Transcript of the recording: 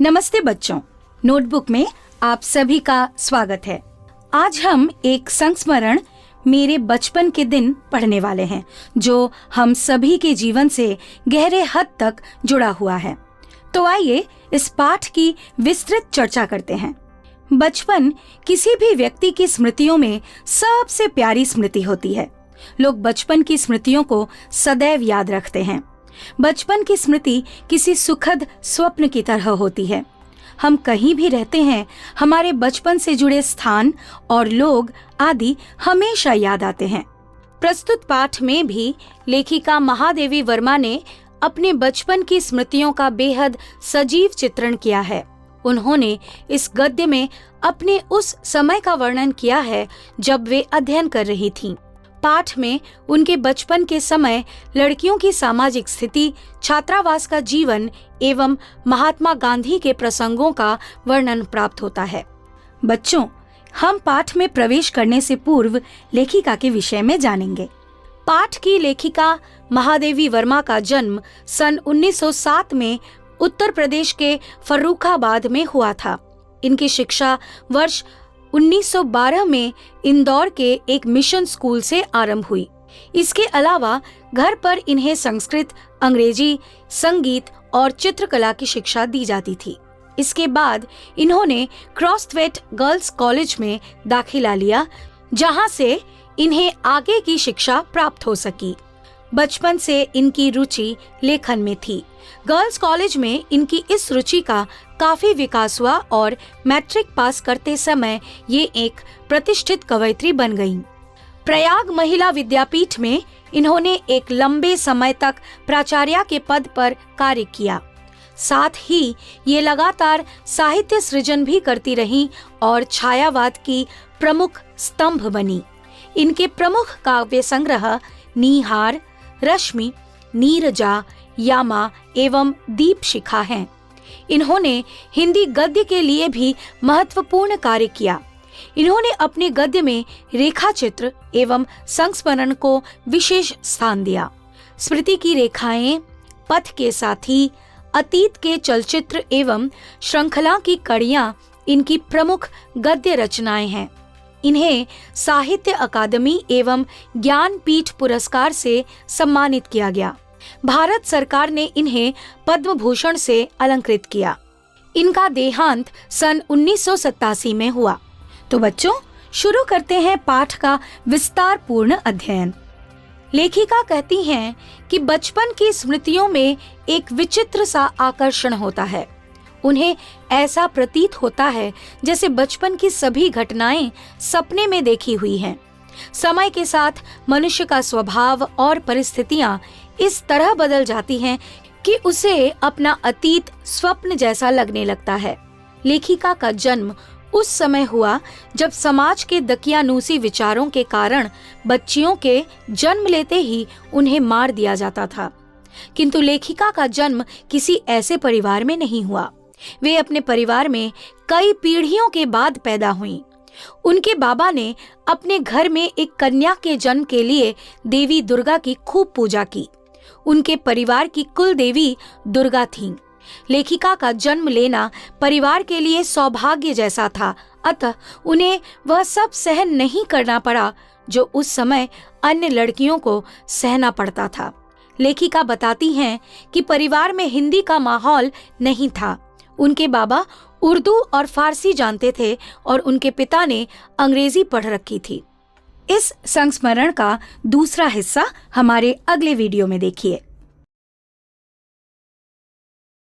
नमस्ते बच्चों, नोटबुक में आप सभी का स्वागत है। आज हम एक संस्मरण मेरे बचपन के दिन पढ़ने वाले हैं, जो हम सभी के जीवन से गहरे हद तक जुड़ा हुआ है। तो आइए इस पाठ की विस्तृत चर्चा करते हैं। बचपन किसी भी व्यक्ति की स्मृतियों में सबसे प्यारी स्मृति होती है। लोग बचपन की स्मृतियों को सदैव याद रखते हैं। बचपन की स्मृति किसी सुखद स्वप्न की तरह होती है। हम कहीं भी रहते हैं, हमारे बचपन से जुड़े स्थान और लोग आदि हमेशा याद आते हैं। प्रस्तुत पाठ में भी लेखिका महादेवी वर्मा ने अपने बचपन की स्मृतियों का बेहद सजीव चित्रण किया है। उन्होंने इस गद्य में अपने उस समय का वर्णन किया है जब वे अध्ययन कर रही थीं। पाठ में उनके बचपन के समय लड़कियों की सामाजिक स्थिति, छात्रावास का जीवन एवं महात्मा गांधी के प्रसंगों का वर्णन प्राप्त होता है। बच्चों, हम पाठ में प्रवेश करने से पूर्व लेखिका के विषय में जानेंगे। पाठ की लेखिका महादेवी वर्मा का जन्म सन 1907 में उत्तर प्रदेश के फर्रुखाबाद में हुआ था। इनकी शिक्षा वर्ष 1912 में इंदौर के एक मिशन स्कूल से आरंभ हुई। इसके अलावा घर पर इन्हें संस्कृत, अंग्रेजी, संगीत और चित्रकला की शिक्षा दी जाती थी। इसके बाद इन्होंने क्रॉसथवेट गर्ल्स कॉलेज में दाखिला लिया, जहां से इन्हें आगे की शिक्षा प्राप्त हो सकी। बचपन से इनकी रुचि लेखन में थी। गर्ल्स कॉलेज में इनकी इस रुचि का काफी विकास हुआ और मैट्रिक पास करते समय ये एक प्रतिष्ठित कवयित्री बन गईं। प्रयाग महिला विद्यापीठ में इन्होंने एक लंबे समय तक प्राचार्य के पद पर कार्य किया। साथ ही ये लगातार साहित्य सृजन भी करती रहीं और छायावाद की प्रमुख स्तंभ बनी। इनके प्रमुख काव्य संग्रह नीहार, रश्मि, नीरजा, यामा एवं दीपशिखा हैं। इन्होंने हिंदी गद्य के लिए भी महत्वपूर्ण कार्य किया। इन्होंने अपने गद्य में रेखा चित्र एवं संस्मरण को विशेष स्थान दिया। स्मृति की रेखाएं, पथ के साथी, अतीत के चलचित्र एवं श्रृंखला की कड़ियां इनकी प्रमुख गद्य रचनाएं हैं। इन्हें साहित्य अकादमी एवं ज्ञानपीठ पुरस्कार से सम्मानित किया गया। भारत सरकार ने इन्हें पद्म भूषण से अलंकृत किया। इनका देहांत सन 1987 में हुआ। तो बच्चों, शुरू करते हैं पाठ का विस्तार पूर्ण अध्ययन। लेखिका कहती हैं कि बचपन की स्मृतियों में एक विचित्र सा आकर्षण होता है। उन्हें ऐसा प्रतीत होता है जैसे बचपन की सभी घटनाएं सपने में देखी हुई हैं। समय के साथ मनुष्य का स्वभाव और परिस्थितियां इस तरह बदल जाती हैं कि उसे अपना अतीत स्वप्न जैसा लगने लगता है। लेखिका का जन्म उस समय हुआ जब समाज के दकियानूसी विचारों के कारण बच्चियों के जन्म लेते ही उन्हें मार दिया जाता था। किंतु लेखिका का जन्म किसी ऐसे परिवार में नहीं हुआ। वे अपने परिवार में कई पीढ़ियों के बाद पैदा हुईं। उनके बाबा ने अपने घर में एक कन्या के जन्म के लिए देवी दुर्गा की खूब पूजा की। उनके परिवार की कुल देवी दुर्गा थीं। लेखिका का जन्म लेना परिवार के लिए सौभाग्य जैसा था, अतः उन्हें वह सब सहन नहीं करना पड़ा जो उस समय अन्य लड़कियों को सहना पड़ता था। लेखिका बताती हैं कि परिवार में हिंदी का माहौल नहीं था। उनके बाबा उर्दू और फारसी जानते थे और उनके पिता ने अंग्रेजी पढ़ रखी थी। इस संस्मरण का दूसरा हिस्सा हमारे अगले वीडियो में देखिए।